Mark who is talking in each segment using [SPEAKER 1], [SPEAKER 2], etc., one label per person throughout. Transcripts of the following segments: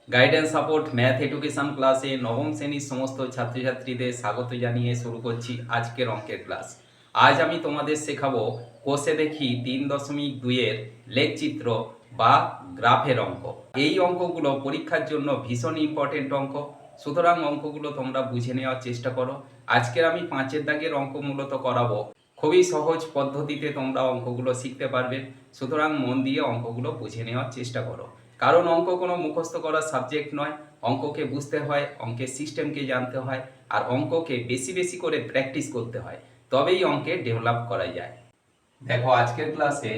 [SPEAKER 1] Guidance support math education ক্লাসে নবম শ্রেণীর সমস্ত ছাত্রছাত্রীদের স্বাগত জানিয়ে শুরু করছি আজকের অঙ্কের ক্লাস। আজ আমি তোমাদের শেখাবো কোষে দেখি 3.2-এর লেখচিত্র বা গ্রাফের অঙ্ক। এই অঙ্কগুলো পরীক্ষার জন্য ভীষণ ইম্পর্টেন্ট অঙ্ক, সুতরাং অঙ্কগুলো তোমরা বুঝে নেওয়ার চেষ্টা করো। আজকের আমি 5-এর দাগের অঙ্ক মূলত করাবো। খুবই সহজ পদ্ধতিতে তোমরা অঙ্কগুলো শিখতে পারবে, সুতরাং মন দিয়ে অঙ্কগুলো বুঝে নেওয়ার চেষ্টা করো। কারণ অঙ্ক কোনো মুখস্থ করার সাবজেক্ট নয়, অঙ্ককে বুঝতে হয়, অঙ্কের সিস্টেমকে জানতে হয়, আর অঙ্ককে বেশি বেশি করে প্র্যাকটিস করতে হয়, তবেই অঙ্কে ডেভেলপ করা যায়। দেখো আজকের ক্লাসে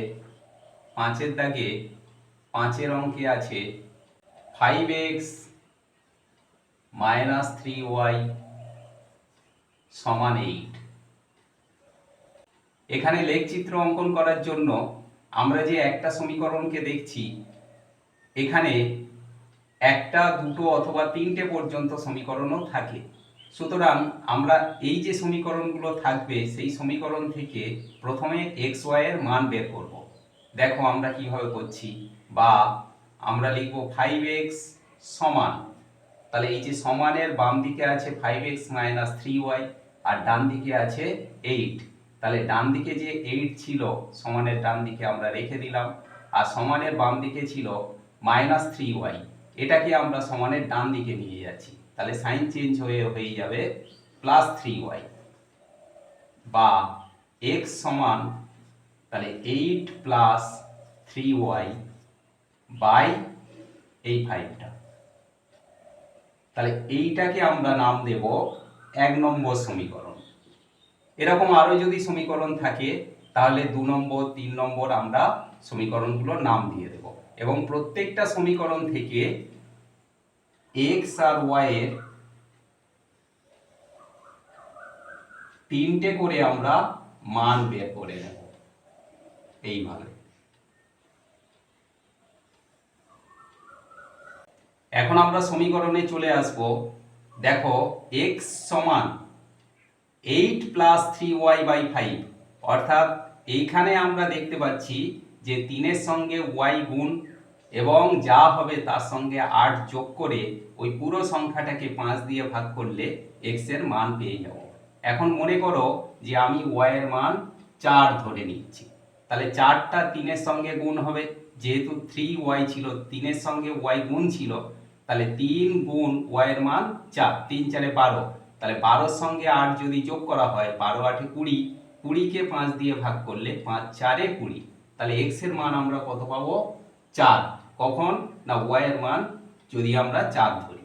[SPEAKER 1] 5-এর দাগে 5-এর অঙ্কে আছে 5x - 3y = 8। এখানে লেখচিত্র অঙ্কন করার জন্য আমরা যে একটা সমীকরণকে দেখছি, এখানে একটা, দুটো অথবা তিনটে পর্যন্ত সমীকরণও থাকে। সুতরাং আমরা এই যে সমীকরণগুলো থাকবে সেই সমীকরণ থেকে প্রথমে এক্স ওয়াই এর মান বের করব। দেখো আমরা কিভাবে করছি, বা আমরা লিখব 5x সমান, তাহলে এই যে সমানের বাম দিকে আছে 5x - 3y আর ডান দিকে আছে 8। তাহলে ডান দিকে যে 8 ছিল সমানের ডান দিকে আমরা রেখে দিলাম, আর সমানের বাম দিকে ছিল -3y, এটাকে আমরা সমানের ডান দিকে নিয়ে যাচ্ছি, তাহলে সাইন চেঞ্জ হয়ে যাবে +3y, বা x সমান তাহলে 8 + 3y বাই এই 5টা। তাহলে এইটাকে আমরা নাম দেব 1 নম্বর সমীকরণ। এরকম আরো যদি সমীকরণ থাকে তাহলে 2 নম্বর, 3 নম্বর আমরা সমীকরণগুলোর নাম দিয়ে দেব, এবং প্রত্যেকটা সমীকরণ থেকে x আর y এর 3টে করে আমরা মান বের করে নেব এইভাবে। এখন আমরা সমীকরণে চলে আসব। দেখো x সমান 8 + 3y/5, অর্থাৎ এইখানে আমরা দেখতে পাচ্ছি যে 3-এর সঙ্গে y গুণ এবং যা হবে তার সঙ্গে 8 যোগ করে ওই পুরো সংখ্যাটাকে 5 দিয়ে ভাগ করলে x এর মান পেয়ে যাব। এখন মনে করো যে আমি y এর মান 4 ধরে নিচ্ছি, তাহলে 4টা 3-এর সঙ্গে গুণ হবে, যেহেতু 3y ছিল 3-এর সঙ্গে y গুণ ছিল, তাহলে 3 গুণ y এর মান 4, 3 4 12, তাহলে 12-র সঙ্গে 8 যদি যোগ করা হয় 12 8 20, 20কে 5 দিয়ে ভাগ করলে 5 4 20, তাহলে x এর মান আমরা কত পাবো? 4। কখন না y এর মান যদি আমরা 4 ধরি।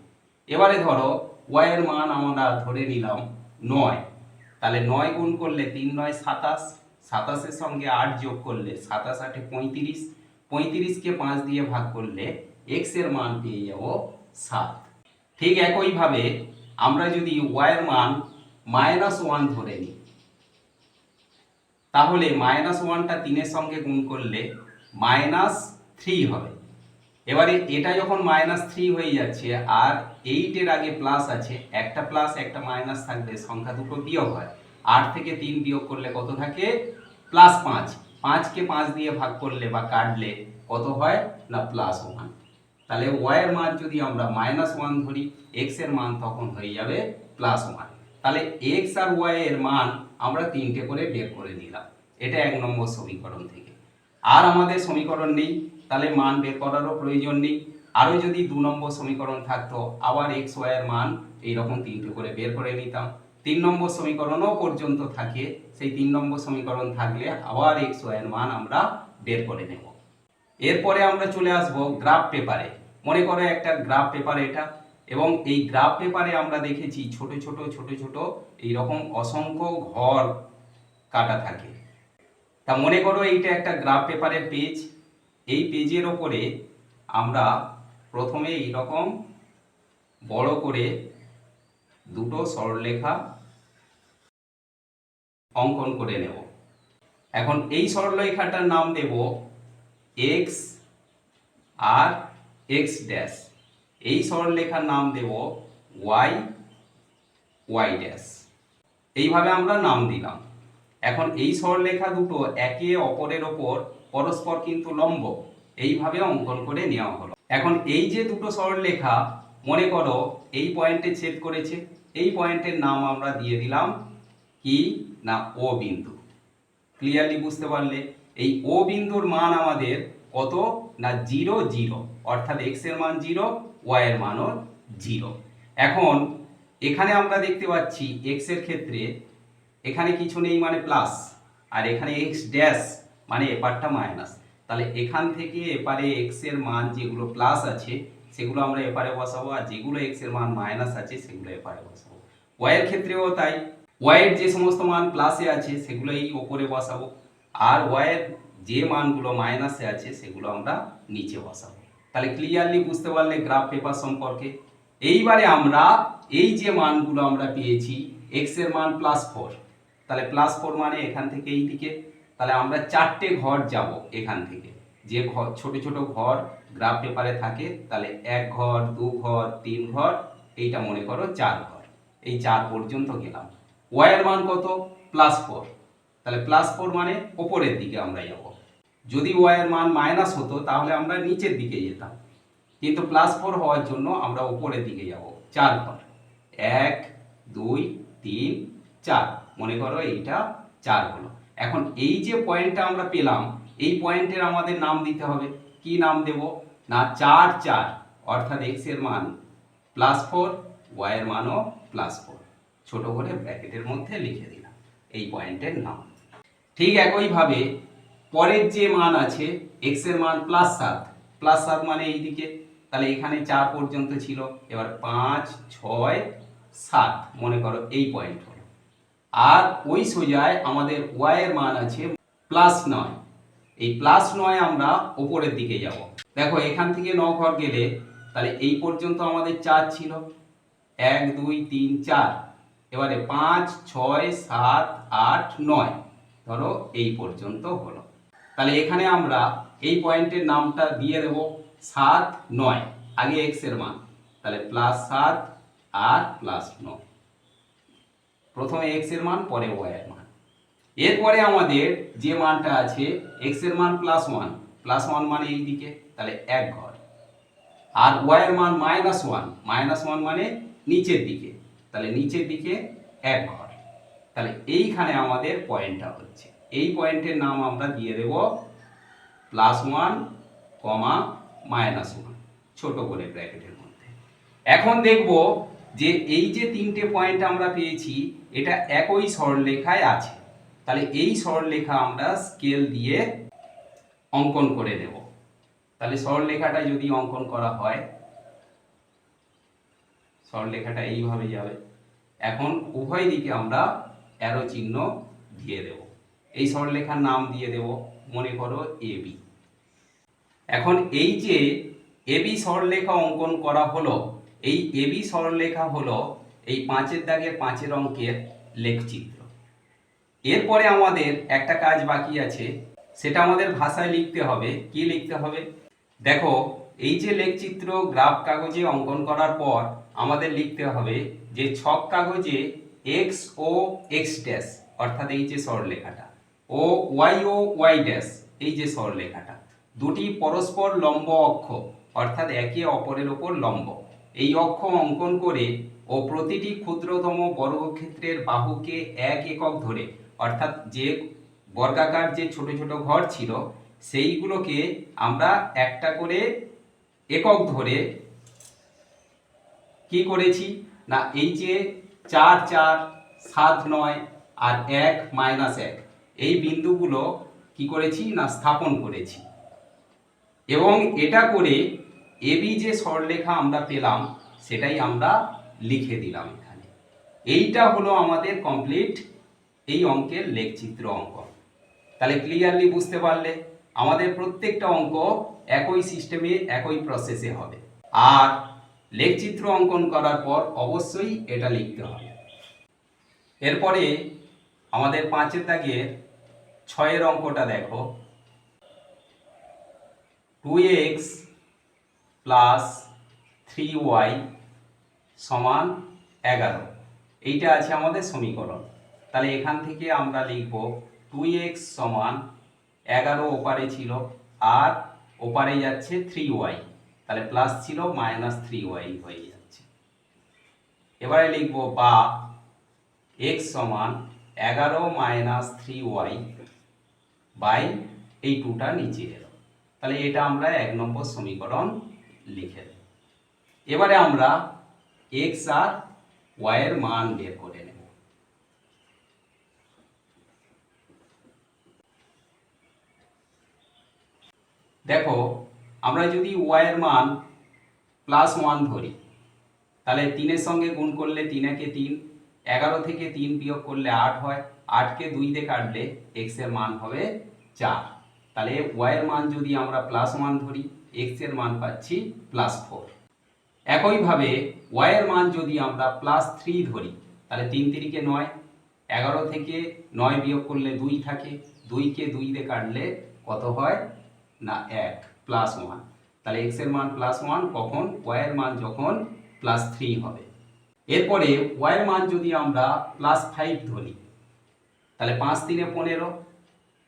[SPEAKER 1] এবারে ধরো y এর মান আমরা ধরে নিলাম 9, তাহলে 9 গুণ করলে 3 9 27, 27-এর সঙ্গে 8 যোগ করলে 27 8 35, 35কে 5 দিয়ে ভাগ করলে x এর মান পেয়ে যাব 7। ঠিক একইভাবে আমরা যদি y এর মান -1 ধরে নিই, তাহলে -1টা 3-এর সঙ্গে গুণ করলে -3 হবে। এবারে এটা যখন -3 হয়ে যাচ্ছে আর 8 এর আগে প্লাস আছে, একটা প্লাস একটা মাইনাস থাকলে সংখ্যা দুটো বিয়োগ হয়। 8 থেকে 3 বিয়োগ করলে কত থাকে? +5। 5কে 5 দিয়ে ভাগ করলে বা কাটলে কত হয় না +1। তাহলে y এর মান যদি আমরা -1 ধরি, x এর মান তখন হয়ে যাবে +1। তাহলে x আর y এর মান আমরা 3টে করে বের করে নিলাম, এটা 1 নম্বর সমীকরণ থেকে। আর আমাদের সমীকরণ নেই, তাহলে মান বের করারও প্রয়োজন নেই। আরও যদি 2 নম্বর সমীকরণ থাকতো, আবার x y এর মান এইরকম 3টে করে বের করে নিতাম। 3 নম্বর সমীকরণও পর্যন্ত থাকে, সেই 3 নম্বর সমীকরণ থাকলে আবার x y এর মান আমরা বের করে নেব। এরপরে আমরা চলে আসব গ্রাফ পেপারে। মনে করো একটা গ্রাফ পেপার এটা, এবং এই গ্রাফ পেপারে আমরা দেখেছি ছোট ছোট এইরকম অসংখ্য ঘর কাটা থাকে। তা মনে করো এইটা একটা গ্রাফ পেপারের পেজ। এই পেজের ওপরে আমরা প্রথমে এইরকম বড় করে দুটো সরলরেখা অঙ্কন করে নেব। এখন এই সরলরেখাটার নাম দেব x আর x ড্যাশ, এই সরলরেখার নাম দেব y y ড্যাশ। এইভাবে আমরা নাম দিলাম। এখন এই সরলরেখা দুটো একে অপরের ওপর পরস্পর কিন্তু লম্ব, এইভাবে অঙ্কন করে নেওয়া হলো। এখন এই যে দুটো সরলরেখা মনে করো এই পয়েন্টে ছেদ করেছে, এই পয়েন্টের নাম আমরা দিয়ে দিলাম কি না ও বিন্দু। ক্লিয়ারলি বুঝতে পারলে? এই ও বিন্দুর মান আমাদের কত না 0 0, অর্থাৎ x এর মান 0, y এর মানও 0। এখন এখানে আমরা দেখতে পাচ্ছি x এর ক্ষেত্রে এখানে কিছু নেই মানে প্লাস, আর এখানে x ড্যাশ মানে এপারটা মাইনাস। তাহলে এখান থেকে এপারে x এর মান যেগুলো প্লাস আছে সেগুলো আমরা এপারে বসাবো, আর যেগুলো x এর মান মাইনাস আছে সেগুলো এপারে বসাবো। y এর ক্ষেত্রেও তাই, y এর যে সমস্ত মান প্লাসে আছে সেগুলো এই ওপরে বসাবো, আর y এর যে মানগুলো মাইনাসে আছে সেগুলো আমরা নিচে বসাবো। তাহলে ক্লিয়ারলি বুঝতে পারলে গ্রাফ পেপার সম্পর্কে? এইবারে আমরা এই যে মানগুলো আমরা পেয়েছি x এর মান +4, তাহলে +4 মানে এখান থেকে এই দিকে, তাহলে আমরা 4টে ঘর যাব এখান থেকে, যে ঘর ছোট ছোট ঘর গ্রাফ পেপারে থাকে, তাহলে 1 ঘর 2 ঘর 3 ঘর, এইটা মনে করো 4 ঘর, এই 4 পর্যন্ত গেলাম। y এর মান কত +4, তাহলে +4 মানে উপরের দিকে আমরা যাব। যদি y এর মান মাইনাস হতো তাহলে আমরা নিচের দিকে যেতাম, কিন্তু +4 হওয়ার জন্য আমরা উপরের দিকে যাব। 4 ঘর, 1 2 3 4, মনে করো এইটা 4 হলো। এখন এই যে পয়েন্টটা আমরা পেলাম এই পয়েন্টের আমাদের নাম দিতে হবে। কি নাম দেব না 4 4, অর্থাৎ x এর মান +4, y এর মানও +4, ছোট করে ব্র্যাকেটের মধ্যে লিখে দিলাম এই পয়েন্টের নাম। ঠিক একইভাবে পরের যে মান আছে x এর মান +7, +7 মানে এই দিকে, তাহলে এখানে 4 পর্যন্ত ছিল, এবার 5 6 7 মনে করো এই পয়েন্ট হলো। আর ওই সোজায় আমাদের y এর মান আছে +9, এই +9 আমরা উপরের দিকে যাব। দেখো এখান থেকে 9 ঘর গেলে তাহলে এই পর্যন্ত আমাদের 4 ছিল, 1 2 3 4, এবারে 5 6 7 8 9, ধরো এই পর্যন্ত হলো। তাহলে এখানে আমরা এই পয়েন্টের নামটা দিয়ে দেব 7 9, আগে x এর মান, তাহলে +7 আর +9, প্রথমে x এর মান পরে y এর মান। এরপরে আমাদের যে মানটা আছে x এর মান +1, +1 মানে এই দিকে, তাহলে 1 ঘর, আর y এর মান -1 মানে নিচের দিকে, তাহলে নিচের দিকে 1 ঘর। তাহলে এইখানে আমাদের পয়েন্টটা হচ্ছে, এই পয়েন্টের নাম আমরা দিয়ে দেব +1, -1, ছোট করে ব্র্যাকেটের মধ্যে। এখন দেখব যে এই যে তিনটে পয়েন্ট আমরা পেয়েছি এটা একই সরলরেখায় আছে, তাহলে এই সরলরেখা আমরা স্কেল দিয়ে অঙ্কন করে দেব। তাহলে সরলরেখাটা যদি অঙ্কন করা হয়, সরলরেখাটা এইভাবে যাবে। এখন উভয় দিকে আমরা অ্যারো চিহ্ন দিয়ে দেব, এই সরলরেখার নাম দিয়ে দেব মনে করো AB। এখন এই যে AB সরলরেখা অঙ্কন করা হলো, এই AB সরলরেখা হলো এই 5-এর দাগের 5-এর অঙ্কের লেখচিত্র। এরপরে আমাদের একটা কাজ বাকি আছে, সেটা আমাদের ভাষায় লিখতে হবে। কি লিখতে হবে দেখো, এই যে লেখচিত্র গ্রাফ কাগজে অঙ্কন করার পর আমাদের লিখতে হবে যে ছক কাগজে x ও x ড্যাশ, অর্থাৎ এই যে সরলরেখাটা, ও y ড্যাশ, এই যে সরলরেখাটা, দুটি পরস্পর লম্ব অক্ষ, অর্থাৎ একে অপরের উপর লম্ব, এই অক্ষ অঙ্কন করে ও প্রতিটি ক্ষুদ্রতম বর্গক্ষেত্রের বাহুকে 1 একক ধরে, অর্থাৎ যে বর্গাকার যে ছোট ছোট ঘর ছিল সেইগুলোকে আমরা একটা করে একক ধরে কি করেছি না এই যে 4 4 7 9 আর 1 -1 এই বিন্দুগুলো কি করেছি না স্থাপন করেছি, এবং এটা করে এবি যে সরলরেখা আমরা পেলাম সেটাই আমরা লিখে দিলাম এখানে। এইটা হলো আমাদের কমপ্লিট এই অঙ্কের লেখচিত্র অঙ্কন। তাহলে ক্লিয়ারলি বুঝতে পারলে আমাদের প্রত্যেকটা অঙ্ক একই সিস্টেমে একই প্রসেসে হবে, আর লেখচিত্র অঙ্কন করার পর অবশ্যই এটা লিখতে হবে। এরপরে আমাদের 5-এর দাগের 6-এর অঙ্কটা দেখো, 2x + 3y = 11, এইটা আছে আমাদের সমীকরণ। তাহলে এখান থেকে আমরা লিখব 2x = 11 ওপারে ছিল আর ওপারে যাচ্ছে 3y, তাহলে প্লাস ছিল -3y হয়ে যাচ্ছে। এবারে লিখবো বা x সমান 11 - 3y বাই এই 2টা নিচে এলো। তাহলে এটা আমরা 1 নম্বর সমীকরণ লিখে দেব। এবারে আমরা x আর y এর মান বের করে নেব। দেখো, আমরা যদি y এর মান +1 ধরি, তাহলে 3 এর সঙ্গে গুণ করলে 3 একে 3, 11 থেকে 3 বিয়োগ করলে 8 হয়, 8কে 2 দিয়ে কাটলে x এর মান হবে 4। তাহলে y এর মান যদি আমরা +1 ধরি, x এর মান পাচ্ছি +4। একইভাবে y এর মান যদি আমরা +3 ধরি, তাহলে 3 3 9, 11 থেকে 9 বিয়োগ করলে 2 থাকে, 2কে 2 দিয়ে কাটলে কত হয় না 1, +1। তাহলে x এর মান +1 কখন, y এর মান যখন +3 হবে। এরপরে y এর মান যদি আমরা +5 ধরি, তাহলে 5 3 15,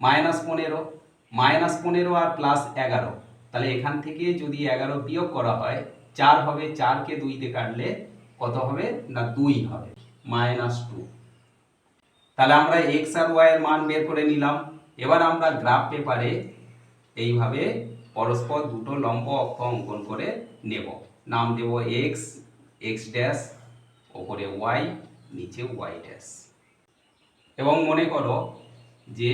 [SPEAKER 1] -15, -15 আর +11, তাহলে এখান থেকে যদি 11 বিয়োগ করা হয় 4 হবে, 4কে 2 দিয়ে কাটলে কত হবে না 2 হবে, -2। তাহলে আমরা x আর y এর মান বের করে নিলাম। এবার আমরা গ্রাফ পেপারে এইভাবে পরস্পর দুটো লম্ব অক্ষ অঙ্কন করে নেব। নাম দেব x, x ড্যাশ, ওপরে y, নিচে y ড্যাশ। এবং মনে করো যে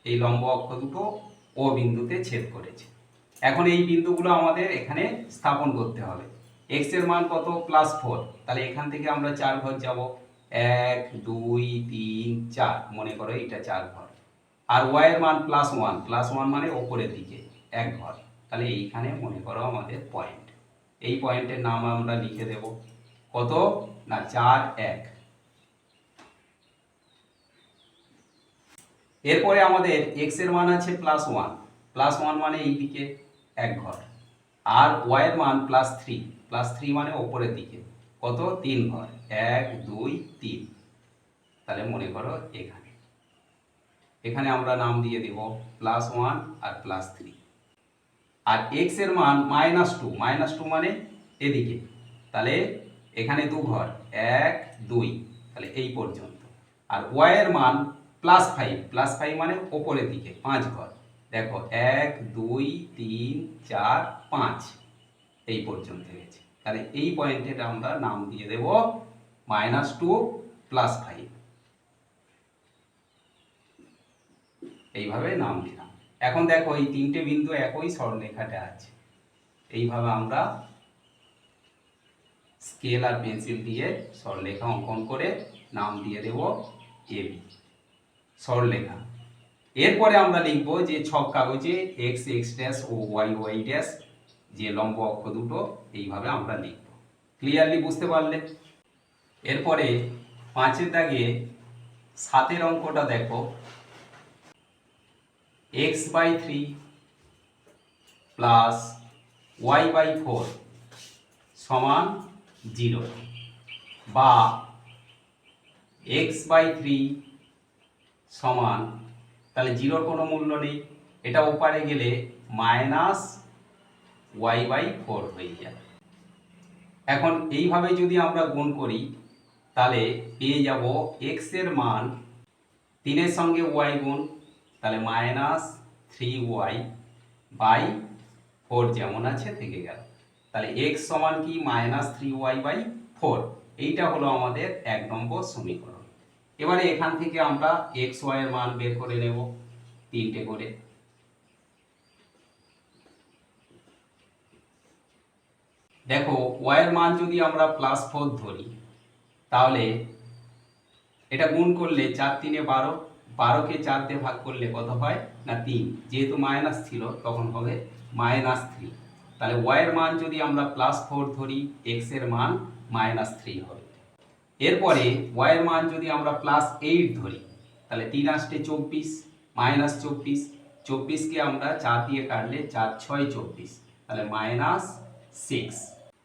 [SPEAKER 1] এই লম্ব অক্ষ দুটো ও বিন্দুতে ছেদ করেছে। এখন এই বিন্দুগুলো আমাদের এখানে স্থাপন করতে হবে। x এর মান কত, +4, তাহলে এখান থেকে আমরা 4 ঘর যাব, 1 2 3 4, মনে করো এটা 4 ঘর। আর y এর মান +1, +1 মানে ওপরের দিকে 1 ঘর, তাহলে এইখানে মনে করো আমাদের পয়েন্ট। এই পয়েন্টের নাম আমরা লিখে দেব কত না 4 1। এরপরে আমাদের x এর মান আছে +1, +1 মানে এই দিকে 1 ঘর, আর y এর মান +3, +3 মানে ওপরের দিকে কত 3 ঘর, 1 2 3, তাহলে মনে করো এখানে এখানে আমরা নাম দিয়ে দেব +1 আর +3। আর x এর মান -2, -2 মানে এদিকে, তাহলে এখানে 2 ঘর, 1 2, তাহলে এই পর্যন্ত। আর y এর মান +5, +5 মানে ওপরের দিকে 5 ঘর, দেখো 1 2 3 4 5, এই পর্যন্ত গেছে। তাহলে এই পয়েন্টের আমরা নাম দিয়ে দেব -2 +5, এইভাবে নাম দিলাম। এখন দেখো এই তিনটে বিন্দু একই সরলরেখাতে আছে, এইভাবে আমরা স্কেল আর পেন্সিল দিয়ে সরলরেখা অঙ্কন করে নাম দিয়ে দেব AB, সরলরেখা। এরপরে আমরা লিখব যে ছক কাগজে x x dash O y y dash, যে লম্ব অক্ষ দুটো এইভাবে আমরা লিখব। ক্লিয়ারলি বুঝতে পারলে? এরপরে 5 দাগে 7 অঙ্কটা দেখো, x/3 প্লাস y/4 সমান 0, বা x/3 সমান, তাহলে 0-র কোনো মূল্য নেই, এটা ওপারে গেলে -y/4 হয়ে যায়। এখন এইভাবে যদি আমরা গুণ করি, তাহলে পেয়ে যাব x এর মান 3 এর সঙ্গে y গুণ, তাহলে -3y/4 যেমন আছে থেকে গেল। তাহলে x সমান কি -3y/4, এইটা হলো আমাদের 1 নম্বর সমীকরণ। এবারে এখান থেকে আমরা x y এর মান বের করে নেব 3টে করে। দেখো y এর মান যদি আমরা +4 ধরি, তাহলে এটা গুণ করলে 4 3 12, 12কে 4 দিয়ে ভাগ করলে কত হয় না 3, যেহেতু মাইনাস ছিল তখন হবে -3। তাহলে y এর মান যদি আমরা +4 ধরি, x এর মান -3 হবে। এরপরে y এর মান যদি আমরা +8 ধরি, তাহলে 3 8 24, -24, 24কে আমরা 4 দিয়ে কাটলে 4 6 24, তাহলে -6।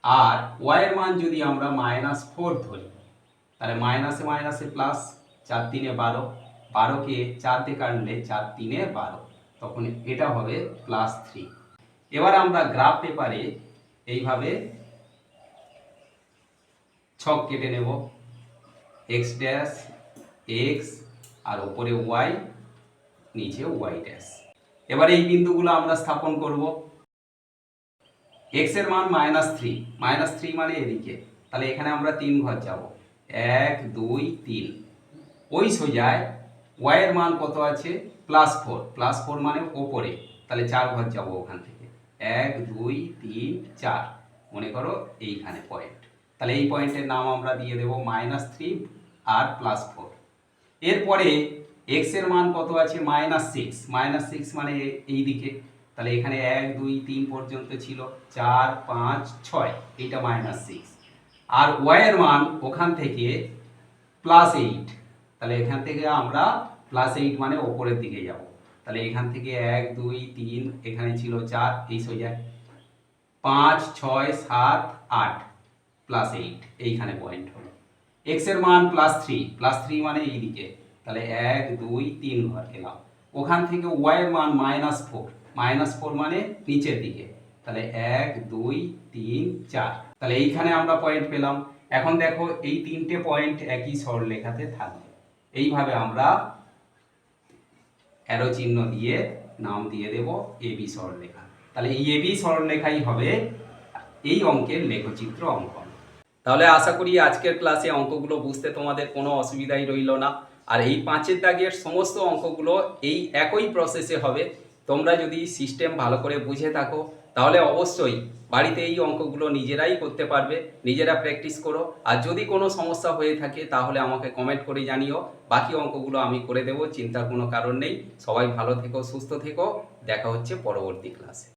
[SPEAKER 1] আর y এর মান যদি আমরা -4 ধরি, তাহলে মাইনাসে মাইনাসে প্লাস, 4 3 12, 12কে 4 দিয়ে কাটলে 4 3 12, তখন এটা হবে +3। এবার আমরা গ্রাফ পেপারে এইভাবে ছক কেটে নেব, এক্স ড্যাশ এক্স আর ওপরে ওয়াই, নিচে ওয়াই ড্যাশ। এবার এই বিন্দুগুলো আমরা স্থাপন করব। এক্স এর মান -3, -3 মানে এদিকে, তাহলে এখানে আমরা 3 ঘর যাব, 1 2 3। ওই সোজায় ওয়াই এর মান কত আছে, +4, +4 মানে ওপরে, তাহলে 4 ঘর যাব ওখান থেকে, 1 2 3 4। মনে করো এইখানে পয়েন্ট, তাহলে এই পয়েন্টের নাম আমরা দিয়ে দেব -3 আর +4। এরপরে এক্স এর মান কত আছে, -6, -6 মানে এই দিকে, তাহলে এখানে 1 2 3 পর্যন্ত ছিল, 4 5 6, এইটা -6। আর ওয়াই এর মান ওখান থেকে +8, তাহলে এখান থেকে আমরা +8 মানে ওপরের দিকে যাব, তাহলে এখান থেকে 1 2 3, এখানে ছিল 4, এই সোজা 5 6 7 8 +8, এইখানে পয়েন্ট হলো। এক্স এর মান +3 মানে এই দিকে, তাহলে 1 2 3 ঘর গেলাম। ওখান থেকে ওয়াই এর মান -4 মানে নিচের দিকে, তাহলে 1 2 3 4, তাহলে এইখানে আমরা পয়েন্ট পেলাম। এখন দেখো এই তিনটে পয়েন্ট একই সরলরেখাতে থাকবে, এইভাবে আমরা অ্যারো চিহ্ন দিয়ে নাম দিয়ে দেব এবি সরলরেখা। তাহলে এই এবি সরলরেখাই হবে এই অঙ্কের লেখচিত্র অঙ্কন। তাহলে আশা করি আজকের ক্লাসে অঙ্কগুলো বুঝতে তোমাদের কোনো অসুবিধাই রইল না। আর এই 5-এর দাগের সমস্ত অঙ্কগুলো এই একই প্রসেসে হবে। তোমরা যদি সিস্টেম ভালো করে বুঝে থাকো তাহলে অবশ্যই বাড়িতে এই অঙ্কগুলো নিজেরাই করতে পারবে, নিজেরা প্র্যাকটিস করো। আর যদি কোনো সমস্যা হয়ে থাকে তাহলে আমাকে কমেন্ট করে জানিও, বাকি অঙ্কগুলো আমি করে দেবো, চিন্তার কোনো কারণ নেই। সবাই ভালো থেকো, সুস্থ থেকো, দেখা হচ্ছে পরবর্তী ক্লাসে।